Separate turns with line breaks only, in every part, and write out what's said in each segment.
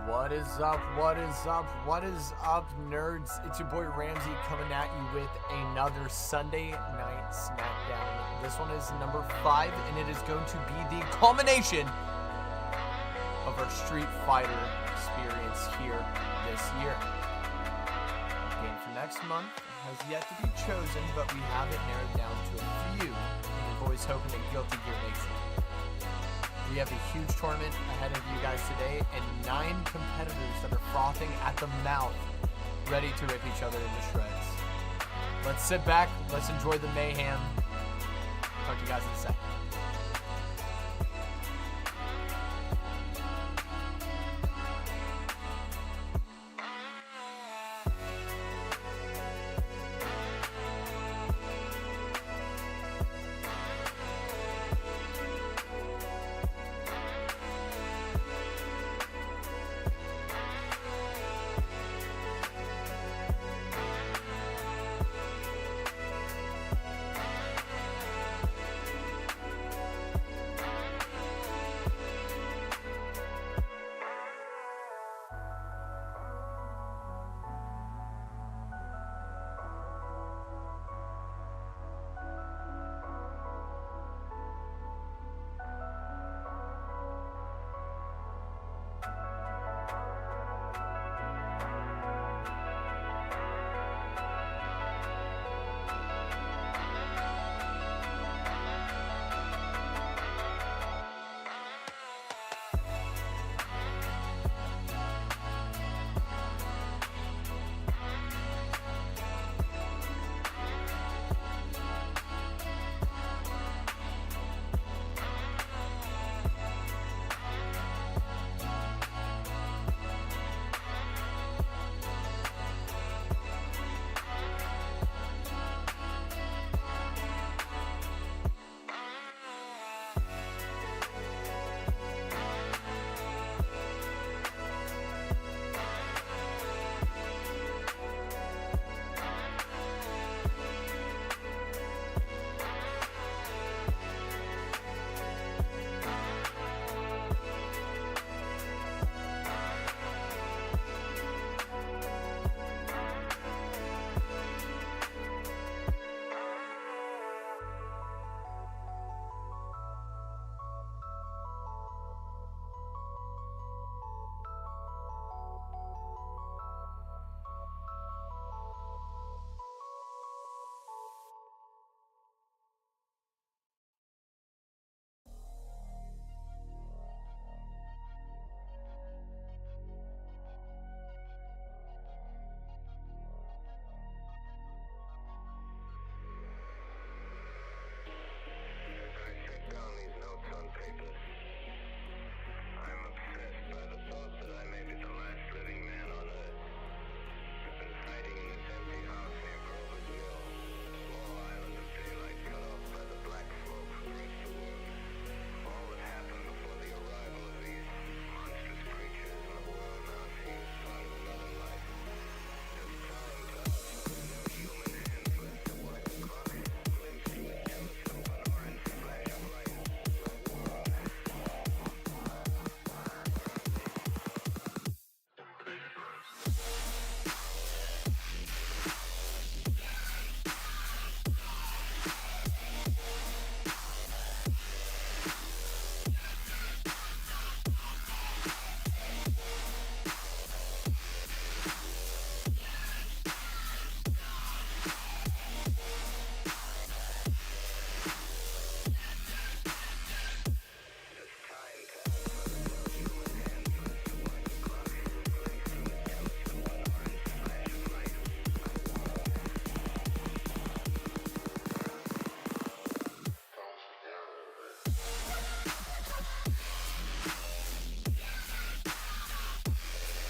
What is up? What is up? What is up, nerds? It's your boy Ramsey coming at you with another Sunday night Smackdown. This one is number 5, and it is going to be the culmination of our Street Fighter experience here this year. The game for next month has yet to be chosen, but we have it narrowed down to a few, and your boy's hoping that Guilty Gear makes it. We have a huge tournament ahead of you guys today, and 9 competitors that are frothing at the mouth, ready to rip each other into shreds. Let's sit back, let's enjoy the mayhem. Talk to you guys in a second.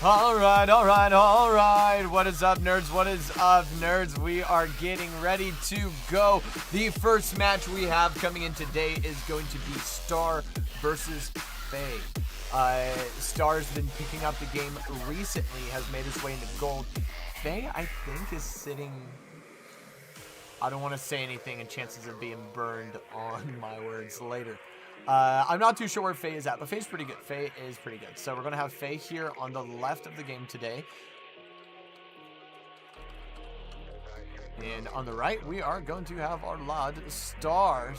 All right. What is up, nerds? What is up, nerds? We are getting ready to go. The first match we have coming in today is going to be Star versus Faye. Star's been picking up the game recently, has made his way into gold. Faye, I think, is sitting... I don't want to say anything and chances of being burned on my words later. I'm not too sure where Faye is at, but Faye's pretty good. Faye is pretty good. So we're going to have Faye here on the left of the game today. And on the right, we are going to have our lad, Star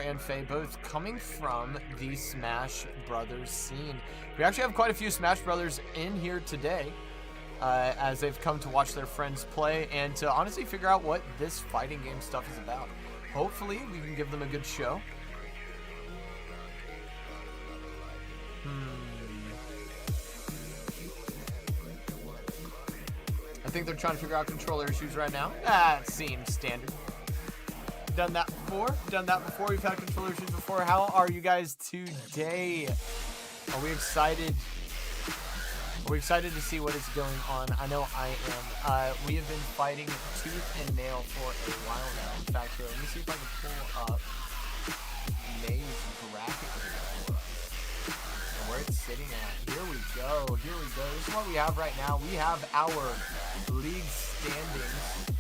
and Faye, both coming from the Smash Brothers scene. We actually have quite a few Smash Brothers in here today, as they've come to watch their friends play and to honestly figure out what this fighting game stuff is about. Hopefully, we can give them a good show. I think they're trying to figure out controller issues right now. That seems standard. Done that before. We've had controller issues before. How are you guys today? Are we excited? Are we excited to see what is going on? I know I am. We have been fighting tooth and nail for a while now. In fact, here, let me see if I can pull up May's bracket and where it's sitting at. Here we go. Here we go. This is what we have right now. We have our league standings.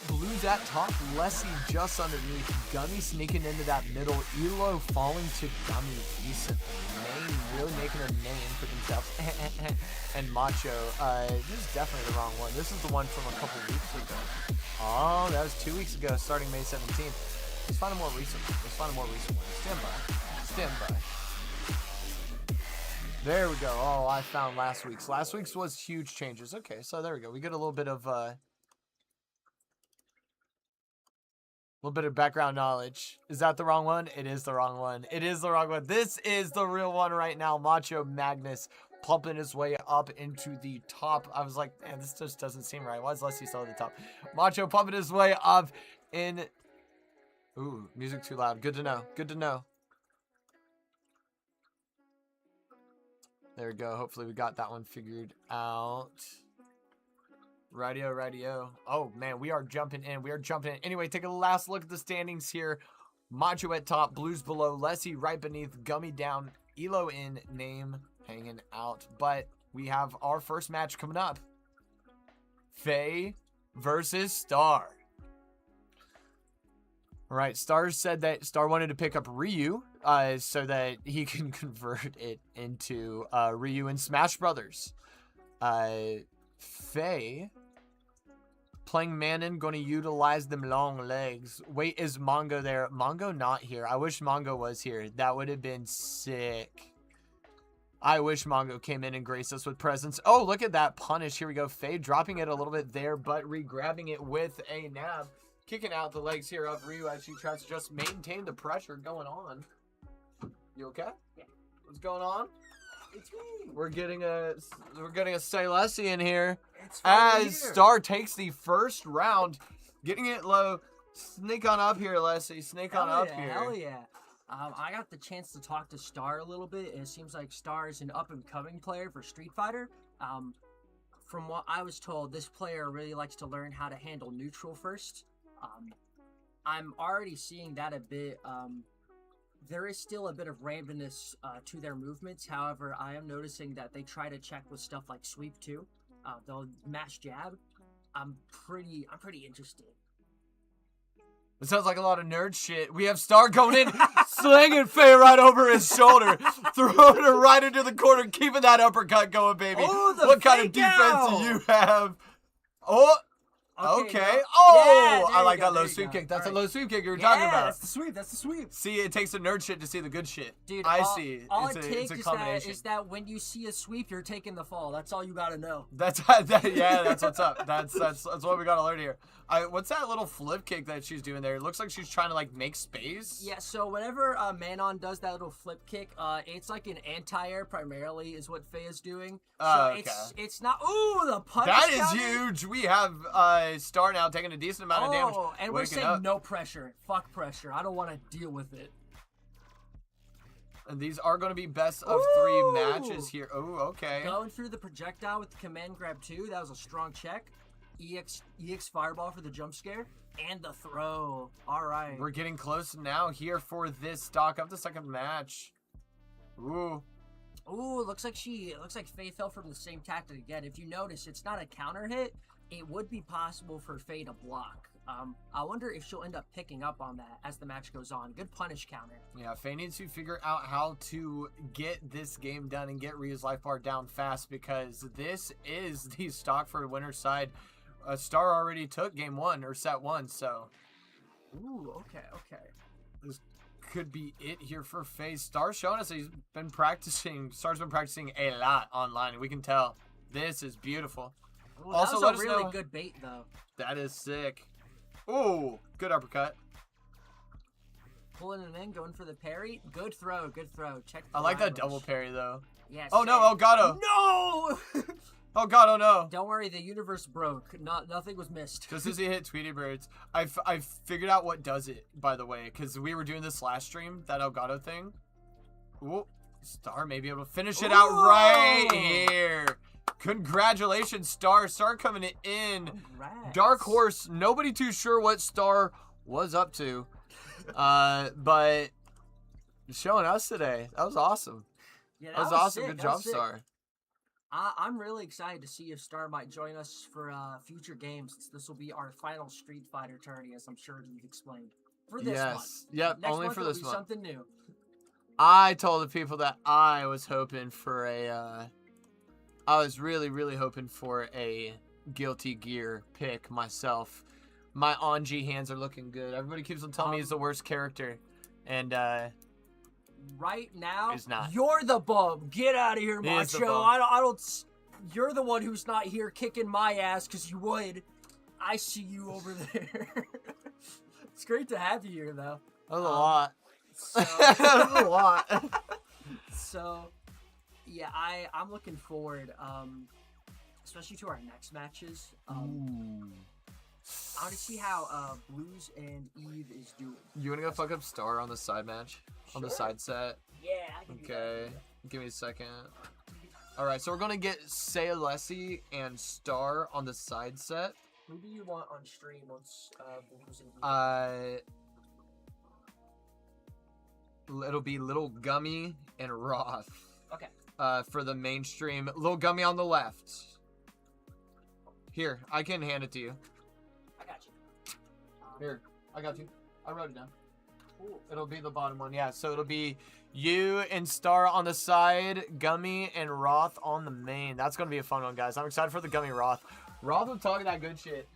Blues at top, Lessie just underneath, Gummy sneaking into that middle, Elo falling to Gummy decently, Maine really making a name for themselves, and Macho, this is definitely the wrong one. This is the one from a couple weeks ago. Oh, that was 2 weeks ago, starting May 17th. Let's find a more recent one. Let's find a more recent one. Stand by. Stand by. There we go. Oh, I found last week's. Last week's was huge changes. Okay, so there we go. We get a little bit of background knowledge. Is that the wrong one? It is the wrong one. It is the wrong one. This is the real one right now. Macho Magnus pumping his way up into the top. I was like, man, this just doesn't seem right. Why is Leslie still at the top? Macho pumping his way up in... Ooh, music too loud. Good to know. Good to know. There we go. Hopefully we got that one figured out. Radio. Oh, man, we are jumping in. We are jumping in. Anyway, take a last look at the standings here. Macho at top, Blues below, Lessie right beneath, Gummy down, Elo in, Name hanging out. But we have our first match coming up. Faye versus Star. All right, Star said that Star wanted to pick up Ryu so that he can convert it into Ryu and Smash Brothers. Faye playing Manon, going to utilize them long legs. Wait, is Mongo there? Mongo not here. I wish Mongo was here. That would have been sick. I wish Mongo came in and graced us with presence. Oh, look at that punish. Here we go. Faye dropping it a little bit there, but re-grabbing it with a nab. Kicking out the legs here of Ryu as she tries to just maintain the pressure going on. You okay?
Yeah.
What's going on?
It's me.
We're getting a Say Lessie in here
It's
as
here.
Star takes the first round, getting it low. Sneak on up here, Leslie. Sneak on up here.
Hell yeah. I got the chance to talk to Star a little bit, and it seems like Star is an up-and-coming player for Street Fighter. From what I was told, this player really likes to learn how to handle neutral first. I'm already seeing that a bit. There is still a bit of randomness to their movements. However, I am noticing that they try to check with stuff like sweep too. They'll mash jab. I'm pretty interested.
It sounds like a lot of nerd shit. We have Star going in, slinging Faye right over his shoulder, throwing her right into the corner, keeping that uppercut going, baby.
Oh, the
what kind of
fake
defense
out.
do you have? Oh. Okay.
No.
Oh,
Yeah,
I like
there you
that low
go.
sweep kick. That's
All
a
right.
low sweep kick you were talking about.
That's the sweep. That's the sweep.
See, it takes the nerd shit to see the good shit.
Dude,
I see.
All
It's
it
a
takes
combination.
is that when you see a sweep, you're taking the fall. That's all you gotta know.
Yeah, that's what's up. That's what we gotta learn here. What's that little flip kick that she's doing there? It looks like she's trying to like make space.
Yeah, so whenever Manon does that little flip kick, it's like an anti-air primarily is what Faye is doing. So
Okay.
it's not. Ooh, the punch.
That is
counter?
huge. We have Star now taking a decent amount of damage.
Oh, and we're
waking
saying
up.
no pressure. Fuck pressure. I don't want to deal with it.
And these are going to be best of 3 matches here. Oh, okay.
Going through the projectile with the command grab 2, that was a strong check. EX fireball for the jump scare and the throw. All right.
We're getting close now here for this stock of the second match. Ooh.
Ooh, looks like Faye fell from the same tactic again. If you notice, it's not a counter hit. It would be possible for Faye to block. I wonder if she'll end up picking up on that as the match goes on. Good punish counter.
Yeah, Faye needs to figure out how to get this game done and get Rhea's life bar down fast, because this is the Stockford winner side. Star already took game 1 or set 1, so.
Ooh, okay.
This could be it here for Faye. Star's showing us he's been practicing. Star's been practicing a lot online. We can tell. This is beautiful.
Ooh,
Also,
that
let
was
us
a really
know.
good bait, though.
That is sick. Ooh, good uppercut.
Pulling him in, going for the parry. Good throw. Check the
I like that
line
double
rush.
parry, though.
Yes.
Oh, no, Elgato.
No!
Oh, God, oh, no.
Don't worry, the universe broke. Nothing was missed.
Just as he hit Tweety Birds. I've figured out what does it, by the way, because we were doing this last stream, that Elgato thing. Ooh, Star may be able to finish it out right here. Congratulations, Star. Star coming in.
Congrats.
Dark Horse, nobody too sure what Star was up to. But showing us today. That was awesome.
Yeah,
That was awesome.
sick.
Good
That
job,
was sick.
Star.
I'm really excited to see if Star might join us for future games. This will be our final Street Fighter tourney, as I'm sure you've explained. For this month.
Yep,
Next
only
month
for
it'll
this
be
month.
something new.
I told the people that I was hoping for I was really hoping for a Guilty Gear pick myself. My Anji hands are looking good. Everybody keeps on telling me he's the worst character. And,
Right now,
He's not.
you're the bum. Get out of here,
He is the
Macho.
bum.
I don't. You're the one who's not here kicking my ass because you would. I see you over there. It's great to have you here, though.
that was a lot.
So,
That was a lot.
so yeah, I'm looking forward, especially to our next matches. I want to see how Blues and Eve is doing.
You want to go fuck up Star on the side match? On the
Sure.
side set?
Yeah, I can do that.
Okay. Give me a second. Alright, so we're going to get Sayalessi and Star on the side set.
Who do you want on stream once Blues and Eve?
It'll be Little Gummy and Roth.
Okay.
For the mainstream. Little Gummy on the left. Here, I can hand it to you.
I got you.
Here, I got you. I wrote it down.
Cool.
It'll be the bottom one, yeah. So it'll be you and Star on the side, Gummy and Roth on the main. That's gonna be a fun one, guys. I'm excited for the Gummy Roth. Roth was talking that good shit.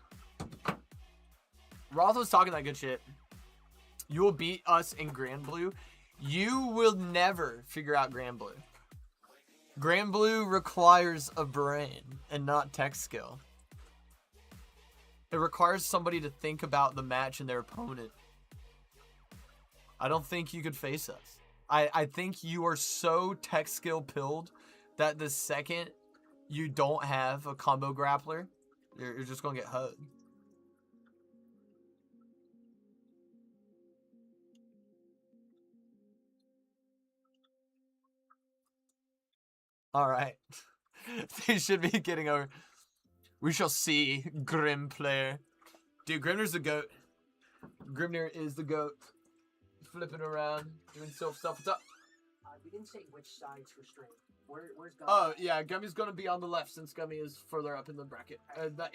You will beat us in Grand Blue. You will never figure out Grand Blue. Grand Blue requires a brain and not tech skill. It requires somebody to think about the match and their opponent. I don't think you could face us. I think you are so tech skill pilled that the second you don't have a combo grappler, you're just going to get hugged. All right. They should be getting over. We shall see, Grim player. Dude, Grimner's the GOAT. Grimner is the GOAT. Flipping around, doing stuff. What's up?
We didn't say which side's for straight. Where's Gummy?
Oh, yeah, Gummy's going to be on the left since Gummy is further up in the bracket.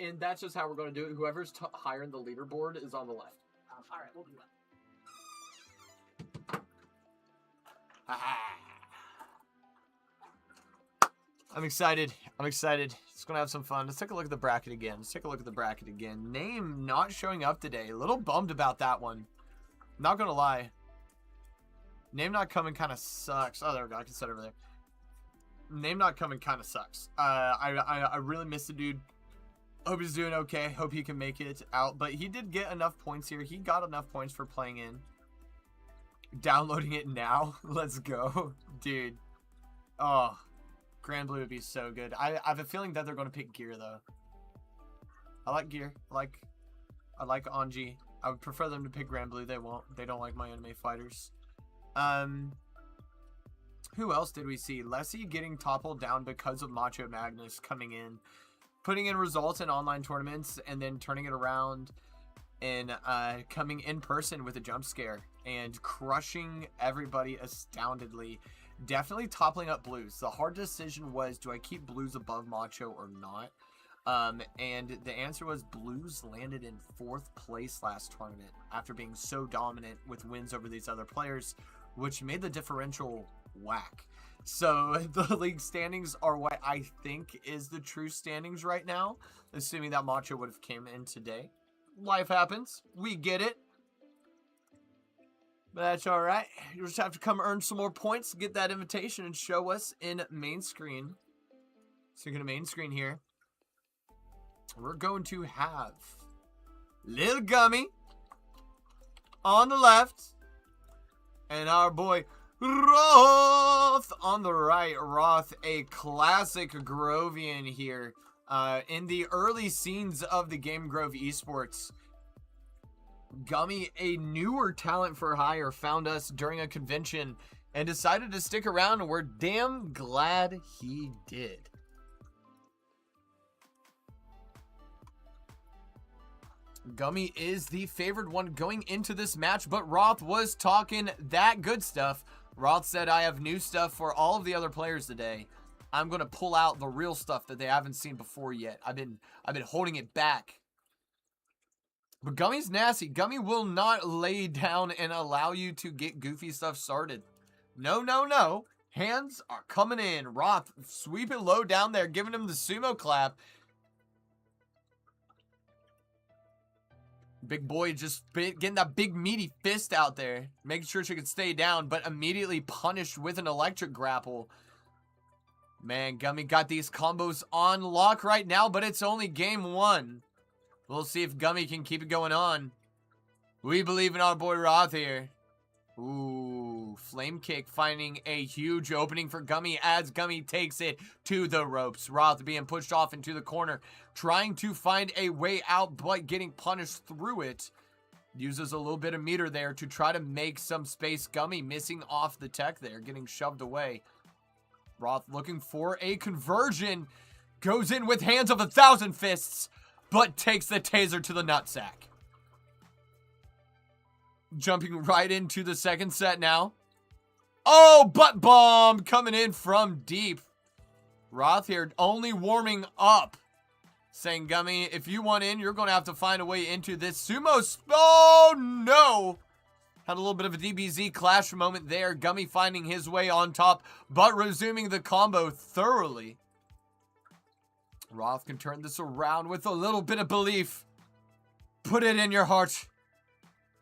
And that's just how we're going to do it. Whoever's higher in the leaderboard is on the left.
All right, we'll do that.
I'm excited. It's going to have some fun. Let's take a look at the bracket again. Name not showing up today. A little bummed about that one. Not going to lie. Name not coming kind of sucks. Oh, there we go. I can set over there. Name not coming kind of sucks. I really miss the dude. Hope he's doing okay. Hope he can make it out. But he did get enough points here. He got enough points for playing in. Downloading it now. Let's go. Dude. Oh. Grand Blue would be so good. I have a feeling that they're going to pick Gear, though. I like Gear. I like Anji. I would prefer them to pick Grand Blue. They won't. They don't like my anime fighters. Who else did we see? Lessie getting toppled down because of Macho Magnus coming in, putting in results in online tournaments, and then turning it around and coming in person with a jump scare and crushing everybody astoundedly. Definitely toppling up Blues. The hard decision was, do I keep Blues above Macho or not? And the answer was Blues landed in 4th place last tournament after being so dominant with wins over these other players, which made the differential whack. So the league standings are what I think is the true standings right now, assuming that Macho would have came in today. Life happens. We get it. But that's all right. You just have to come earn some more points, get that invitation, and show us in main screen. So you're going to main screen here. We're going to have Lil Gummy on the left and our boy Roth on the right. Roth, a classic Grovian here. In the early scenes of the Game Grove Esports, Gummy, a newer talent for hire, found us during a convention and decided to stick around, and we're damn glad he did. Gummy is the favored one going into this match, but Roth was talking that good stuff. Roth said, I have new stuff for all of the other players today. I'm going to pull out the real stuff that they haven't seen before yet. I've been holding it back. But Gummy's nasty. Gummy will not lay down and allow you to get goofy stuff started. No, no, no. Hands are coming in. Roth sweeping low down there, giving him the sumo clap. Big boy just getting that big meaty fist out there, making sure she could stay down, but immediately punished with an electric grapple. Man, Gummy got these combos on lock right now, but it's only game 1. We'll see if Gummy can keep it going on. We believe in our boy Roth here. Ooh, flame kick finding a huge opening for Gummy as Gummy takes it to the ropes. Roth being pushed off into the corner, trying to find a way out, but getting punished through it. Uses a little bit of meter there to try to make some space. Gummy missing off the tech there, getting shoved away. Roth looking for a conversion. Goes in with hands of 1,000 fists, but takes the taser to the nutsack. Jumping right into the second set now. Oh, butt bomb coming in from deep. Roth here only warming up. Saying, Gummy, if you want in, you're going to have to find a way into this sumo. Oh, no. Had a little bit of a DBZ clash moment there. Gummy finding his way on top, but resuming the combo thoroughly. Roth can turn this around with a little bit of belief. Put it in your heart.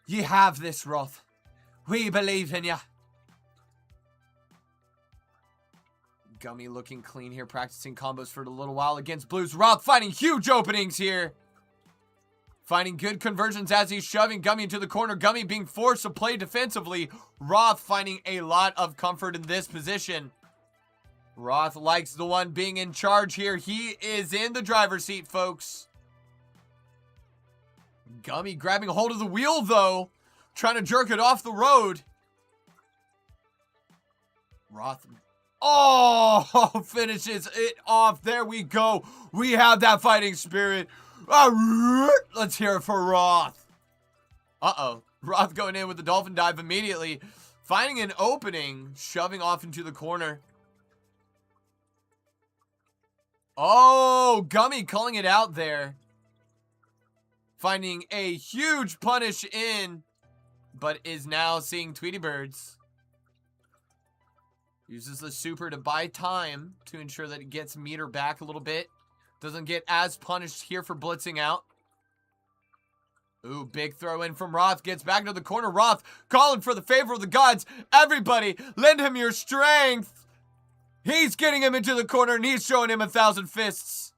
You have this, Roth. We believe in ya. Gummy looking clean here, practicing combos for a little while against Blues. Roth finding huge openings here. Finding good conversions as he's shoving Gummy into the corner. Gummy being forced to play defensively. Roth finding a lot of comfort in this position. Roth likes the one being in charge here. He is in the driver's seat, folks. Gummy grabbing a hold of the wheel, though. Trying to jerk it off the road. Roth. Oh, finishes it off. There we go. We have that fighting spirit. Let's hear it for Roth. Uh-oh. Roth going in with the dolphin dive immediately. Finding an opening. Shoving off into the corner. Oh, Gummy calling it out there. Finding a huge punish in, but is now seeing Tweety Birds. Uses the super to buy time to ensure that it gets meter back a little bit. Doesn't get as punished here for blitzing out. Ooh, big throw in from Roth. Gets back into the corner. Roth calling for the favor of the gods. Everybody, lend him your strength. He's getting him into the corner and he's showing him 1,000 fists.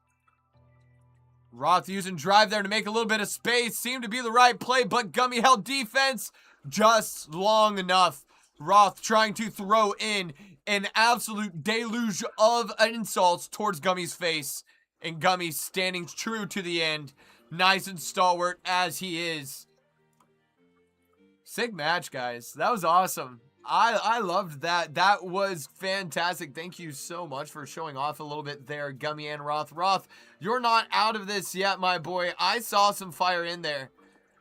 Roth using drive there to make a little bit of space. Seemed to be the right play, but Gummy held defense just long enough. Roth trying to throw in an absolute deluge of insults towards Gummy's face. And Gummy standing true to the end. Nice and stalwart as he is. Sick match, guys. That was awesome. I loved that. That was fantastic. Thank you so much for showing off a little bit there, Gummy and Roth. Roth, you're not out of this yet, my boy. I saw some fire in there.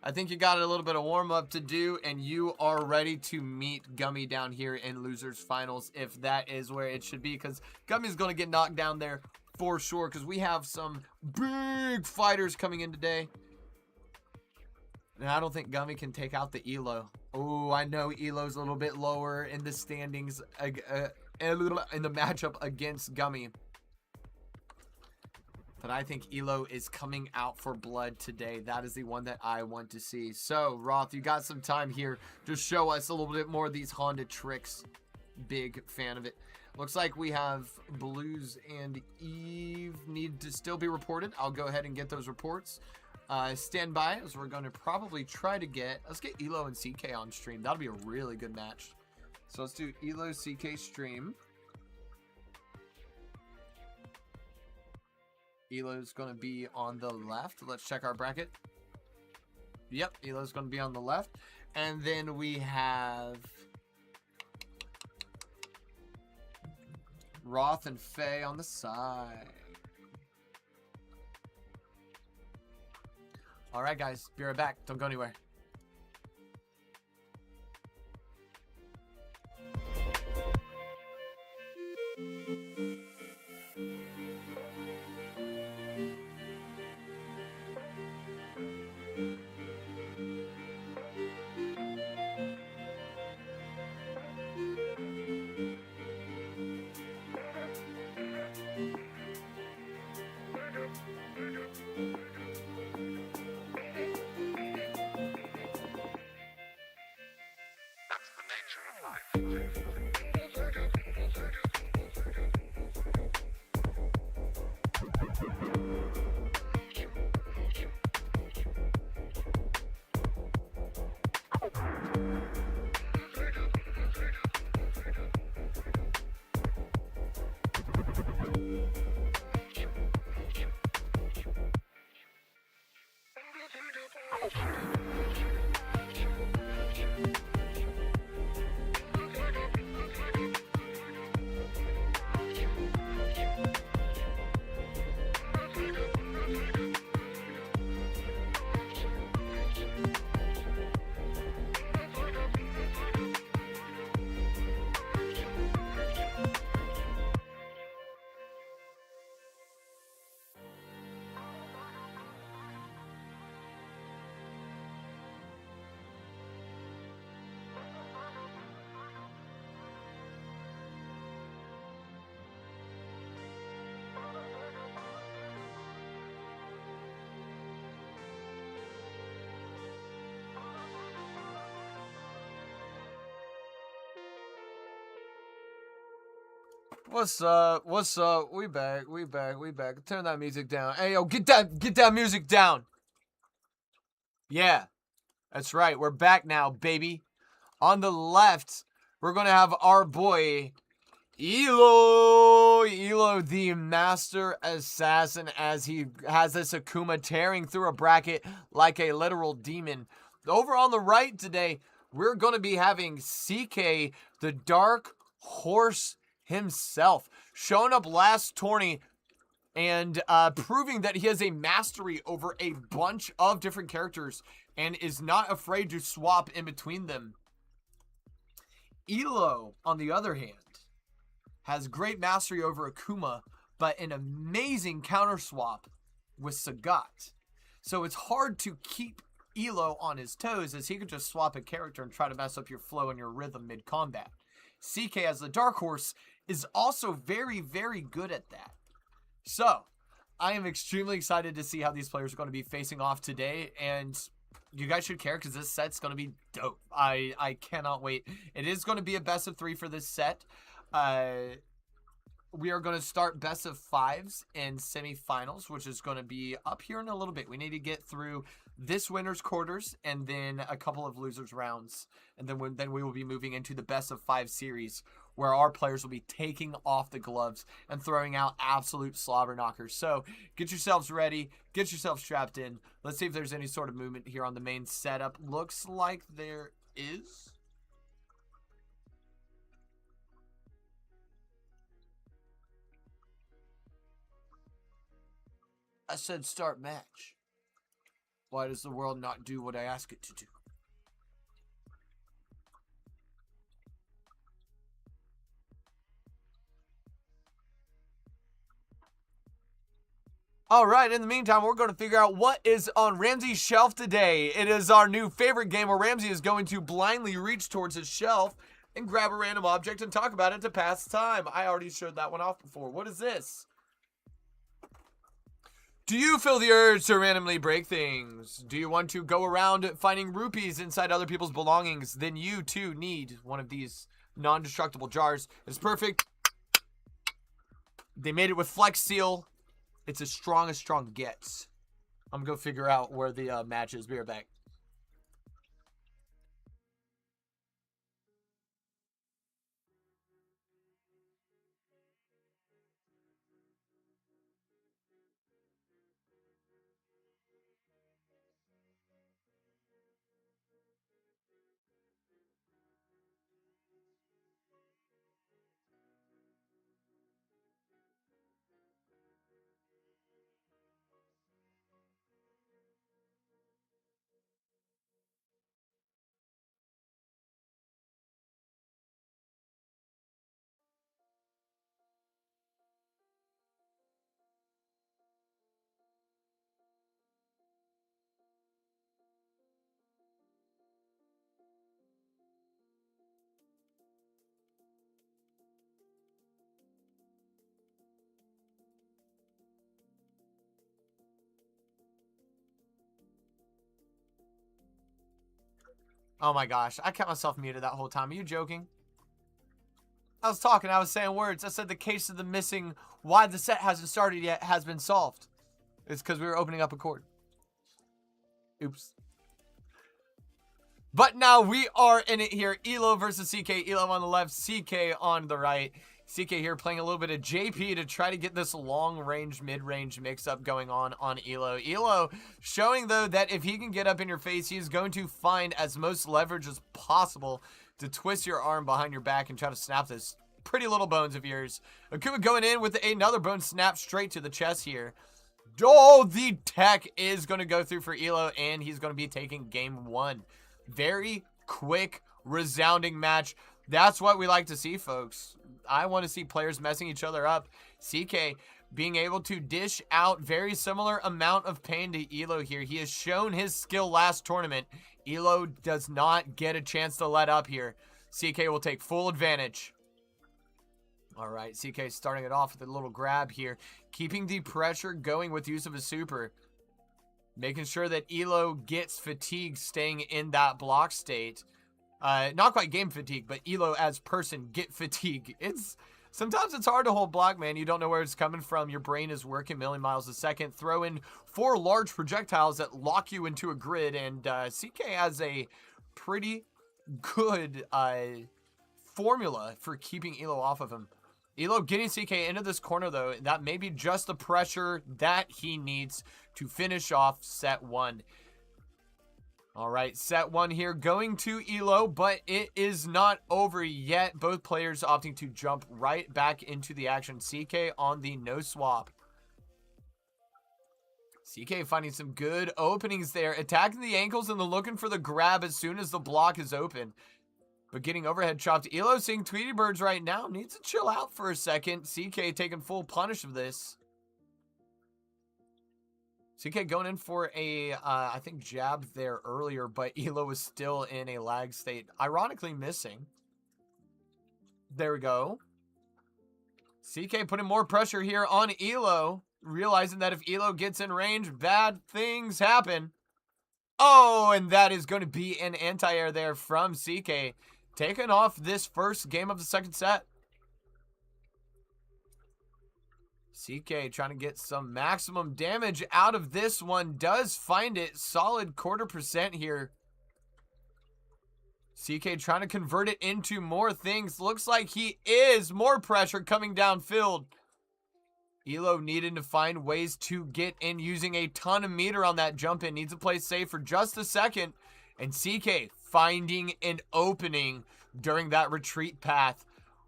I think you got a little bit of warm-up to do, and you are ready to meet Gummy down here in Losers Finals, if that is where it should be, because Gummy's going to get knocked down there for sure, because we have some big fighters coming in today. And I don't think Gummy can take out the Elo. Oh, I know Elo's a little bit lower in the standings in the matchup against Gummy. But I think Elo is coming out for blood today. That is the one that I want to see. So, Roth, you got some time here to show us a little bit more of these Honda tricks. Big fan of it. Looks like we have Blues and Eve need to still be reported. I'll go ahead and get those reports. Stand by, as we're going to probably try to get... Let's get Elo and CK on stream. That'll be a really good match. So let's do Elo CK stream. Elo's going to be on the left. Let's check our bracket. Yep, Elo's going to be on the left. And then we have Roth and Faye on the side. All right, guys. Be right back. Don't go anywhere. What's up? What's up? We back. Turn that music down. Hey, yo, get that music down. Yeah, that's right. We're back now, baby. On the left, we're going to have our boy, Elo, the master assassin, as he has this Akuma tearing through a bracket like a literal demon. Over on the right today, we're going to be having CK, the Dark Horse himself, showing up last tourney and proving that he has a mastery over a bunch of different characters and is not afraid to swap in between them. Elo, on the other hand, has great mastery over Akuma, but an amazing counter swap with Sagat. So it's hard to keep Elo on his toes, as he could just swap a character and try to mess up your flow and your rhythm mid-combat. CK, as the Dark Horse, is also very, very good at that. So, I am extremely excited to see how these players are going to be facing off today, and you guys should care because this set's going to be dope. I cannot wait. It is going to be a best of 3 for this set. We are going to start best of 5s in semifinals, which is going to be up here in a little bit. We need to get through this winner's quarters and then a couple of losers rounds. And then we will be moving into the best of 5 series, where our players will be taking off the gloves and throwing out absolute slobber knockers. So get yourselves ready. Get yourselves strapped in. Let's see if there's any sort of movement here on the main setup. Looks like there is. I said start match. Why does the world not do what I ask it to do? All right, in the meantime, we're going to figure out what is on Ramsey's shelf today. It is our new favorite game where Ramsey is going to blindly reach towards his shelf and grab a random object and talk about it to pass time. I already showed that one off before. What is this? Do you feel the urge to randomly break things? Do you want to go around finding rupees inside other people's belongings? Then you, too, need one of these non-destructible jars. It's perfect. They made it with Flex Seal. It's as strong gets. I'm going to figure out where the match is. Be right back. Oh my gosh, I kept myself muted that whole time. Are you joking? I was talking, I was saying words. I said the case of the missing why the set hasn't started yet has been solved. It's because we were opening up a chord. Oops. But now we are in it here. Elo versus CK. Elo on the left, CK on the right. CK here playing a little bit of JP to try to get this long-range, mid-range mix-up going on Elo. Elo showing, though, that if he can get up in your face, he is going to find as most leverage as possible to twist your arm behind your back and try to snap this pretty little bones of yours. Akuma going in with another bone snap straight to the chest here. Oh, the tech is going to go through for Elo, and he's going to be taking game one. Very quick, resounding match. That's what we like to see, folks. I want to see players messing each other up. CK being able to dish out very similar amount of pain to Elo here. He has shown his skill last tournament. Elo does not get a chance to let up here. CK will take full advantage. All right, CK starting it off with a little grab here. Keeping the pressure going with use of a super. Making sure that Elo gets fatigue staying in that block state. Not quite game fatigue, but Elo as person get fatigue. Sometimes it's hard to hold block, man. You don't know where it's coming from. Your brain is working a million miles a second. Throw in 4 large projectiles that lock you into a grid, and CK has a pretty good formula for keeping Elo off of him. Elo getting CK into this corner, though. That may be just the pressure that he needs to finish off set 1. All right, set 1 here going to Elo, but it is not over yet. Both players opting to jump right back into the action. CK on the no swap. CK finding some good openings there. Attacking the ankles and looking for the grab as soon as the block is open. But getting overhead chopped. Elo seeing Tweety Birds right now. Needs to chill out for a second. CK taking full punish of this. CK going in for a, I think, jab there earlier, but Elo was still in a lag state. Ironically missing. There we go. CK putting more pressure here on Elo. Realizing that if Elo gets in range, bad things happen. Oh, and that is going to be an anti-air there from CK. Taking off this first game of the second set. CK trying to get some maximum damage out of this one. Does find it. Solid 0.25% here. CK trying to convert it into more things. Looks like he is. More pressure coming downfield. Elo needing to find ways to get in, using a ton of meter on that jump in. Needs to play safe for just a second. And CK finding an opening during that retreat path.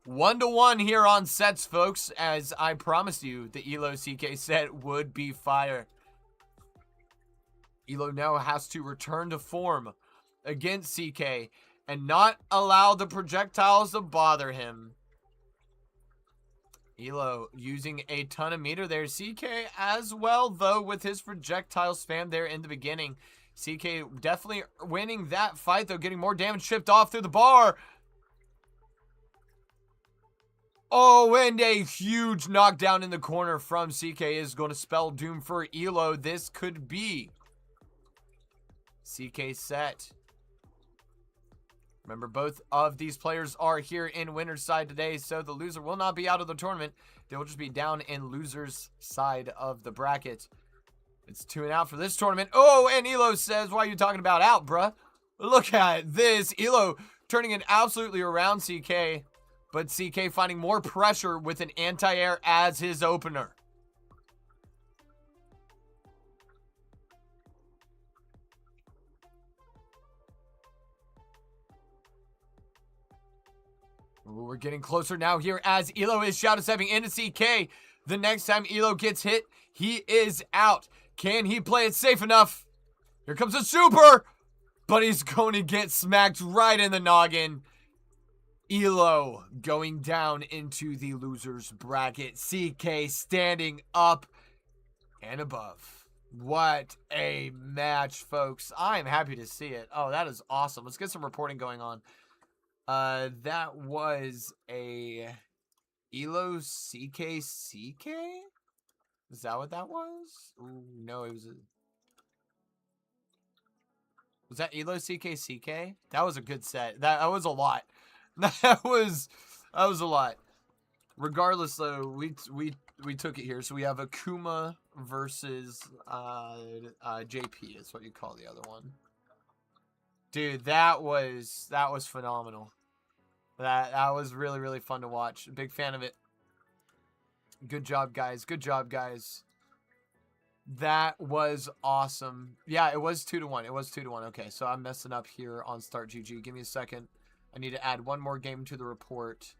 1-1 here on sets, folks, as I promised you the Elo CK set would be fire. Elo now has to return to form against CK and not allow the projectiles to bother him. Elo using a ton of meter there. CK as well, though, with his projectile spam there in the beginning. CK definitely winning that fight, though, getting more damage shipped off through the bar. Oh, and a huge knockdown in the corner from CK is going to spell doom for Elo. This could be CK set. Remember, both of these players are here in winner's side today, so the loser will not be out of the tournament. They will just be down in loser's side of the bracket. It's 2-out for this tournament. Oh, and Elo says, why are you talking about out, bruh? Look at this. Elo turning it absolutely around CK, but CK finding more pressure with an anti-air as his opener. Ooh, we're getting closer now here as Elo is shadow stepping into CK. The next time Elo gets hit, he is out. Can he play it safe enough? Here comes a super, but he's going to get smacked right in the noggin. Elo going down into the loser's bracket. CK standing up and above. What a match, folks. I'm happy to see it. Oh, that is awesome. Let's get some reporting going on. That was a Elo CK. Is that what that was? Ooh, no, it was a... Was that Elo CK? That was a good set. That was a lot. That was a lot. Regardless, though, we took it here. So we have Akuma versus JP is what you call the other one. Dude, that was phenomenal. That was really, really fun to watch. Big fan of it. Good job, guys. Good job, guys. That was awesome. Yeah, it was 2-1. It was 2-1. Okay, so I'm messing up here on Start GG. Give me a second. I need to add one more game to the report.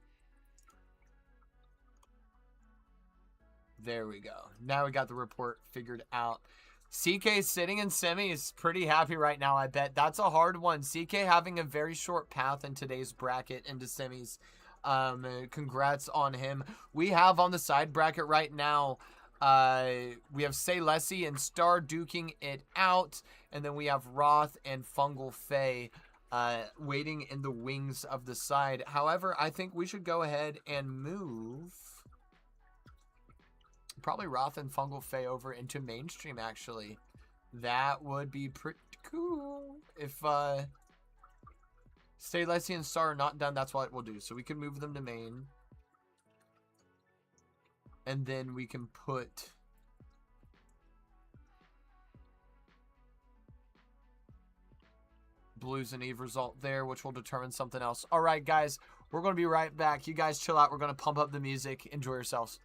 There we go. Now we got the report figured out. CK sitting in semi is pretty happy right now, I bet. That's a hard one. CK having a very short path in today's bracket into semis. Congrats on him. We have on the side bracket right now, we have Say Lessie and Star duking it out. And then we have Roth and Fungal Faye waiting in the wings of the side. However, I think we should go ahead and move probably Roth and Fungal Faye over into mainstream, actually. That would be pretty cool. If Stay Lessie and Star are not done, that's what we'll do. So we can move them to main. And then we can put Blues and Eve result there, which will determine something else. All right, guys, we're going to be right back. You guys chill out. We're going to pump up the music. Enjoy yourselves.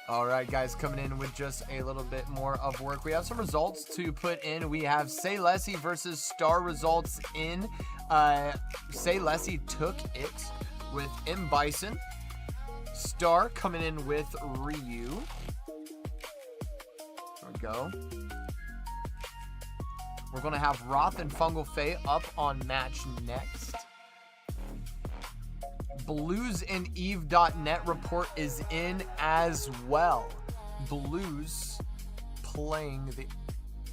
All right, guys, coming in with just a little bit more of work. We have some results to put in. We have Say Lessie versus Star results in. Say Lessie took it with M. Bison. Star coming in with Ryu. go. We're going to have Roth and Fungal Fae up on match next. Blues and Eve.net report is in as well. Blues playing the...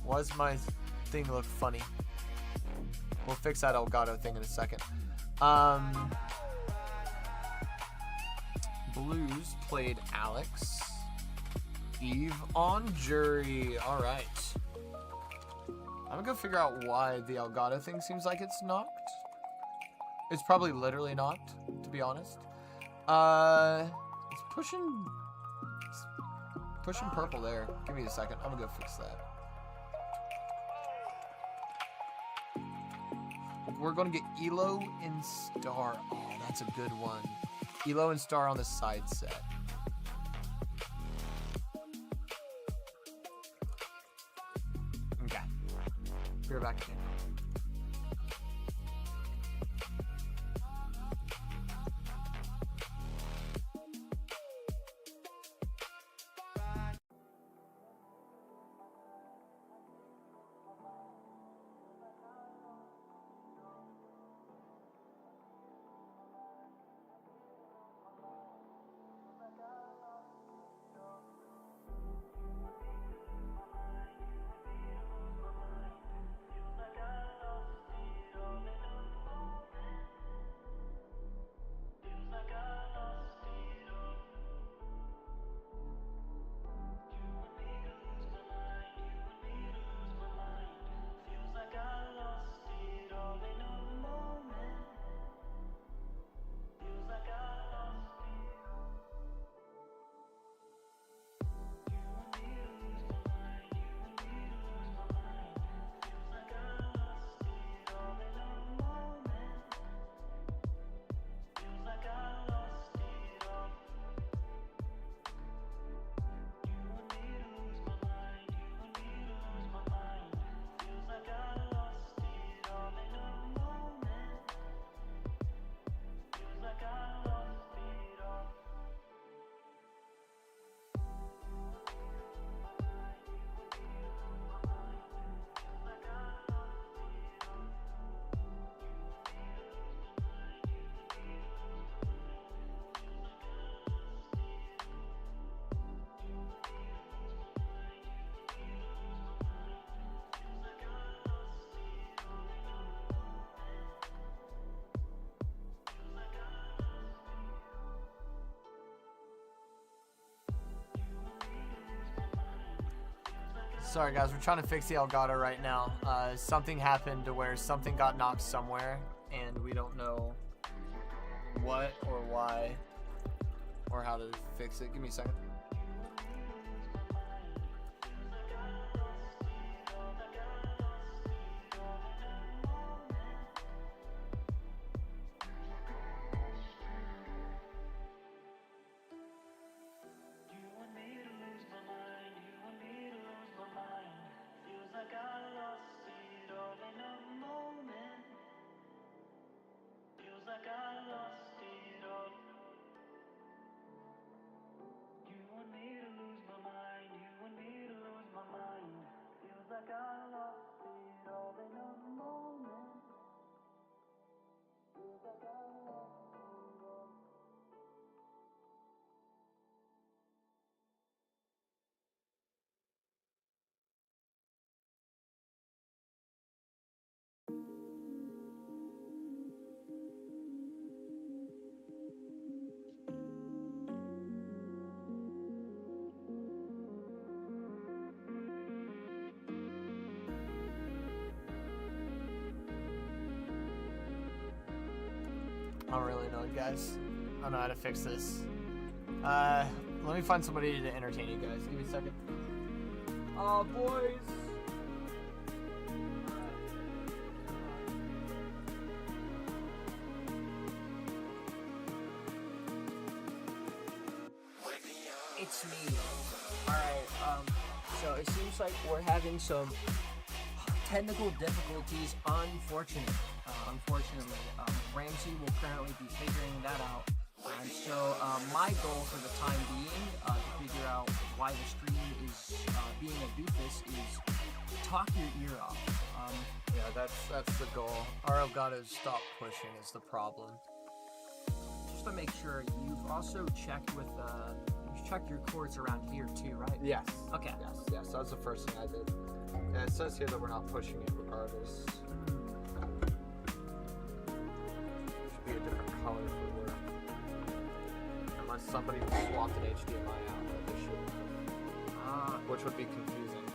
Why does my thing look funny? We'll fix that Elgato thing in a second. Blues played Alex. Eve on jury. All right. I'm gonna go figure out why the Elgato thing seems like it's knocked. It's probably literally knocked, to be honest. It's pushing purple there. Give me a second. I'm gonna go fix that. We're gonna get Elo and Star. Oh, that's a good one. Elo and Star on the side set. Okay. We're back again. Sorry guys, we're trying to fix the Elgato right now. Something happened to where something got knocked somewhere, and we don't know what or why or how to fix it. Give me a second. I don't really know, guys. I don't know how to fix this. Let me find somebody to entertain you guys. Give me a second. Boys.
It's me. Alright, so it seems like we're having some technical difficulties, unfortunately. Ramsey will currently be figuring that out. And so my goal for the time being, to figure out why the stream is being a doofus, is talk your ear off.
Yeah, that's the goal. Our gotta stop pushing is the problem.
Just to make sure, you've also checked with you've checked your cords around here too, right?
Yes.
Okay.
Yes. That was the first thing I did. Yeah, it says here that we're not pushing it regardless. Should be a different color for work. Unless somebody swapped an HDMI outlet, they should. Which would be confusing.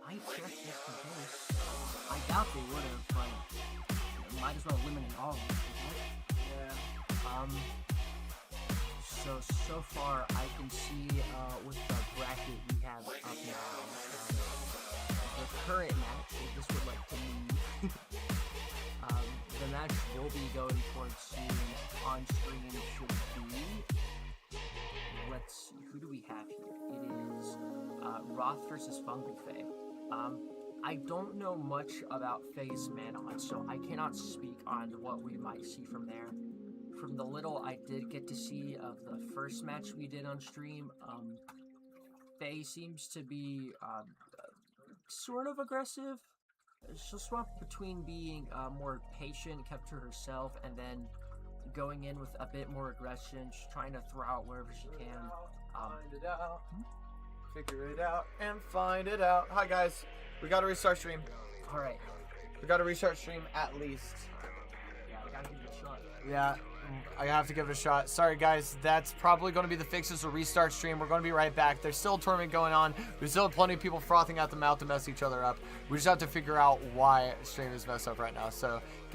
I checked just in case. I doubt they would have, but might as well eliminate all of them, right? Yeah. So far I can see with the bracket we have up now, the current match, if this would like to move, the match we'll be going towards soon on stream should be, let's see, who do we have here? It is Roth versus Fungalfay. I don't know much about Faye's Manon, so I cannot speak on what we might see from there. From the little I did get to see of the first match we did on stream, Faye seems to be sort of aggressive. She'll swap between being more patient, kept to herself, and then going in with a bit more aggression. She's trying to throw out wherever she can.
Find it out. Figure it out and find it out. Hi guys, we gotta restart stream.
Alright.
We gotta restart stream at least.
Yeah, I gotta give it a shot.
Yeah, I have to give it a shot. Sorry guys, that's probably going to be the fixes to restart stream. We're going to be right back. There's still a tournament going on. There's still plenty of people frothing out the mouth to mess each other up. We just have to figure out why stream is messed up right now. So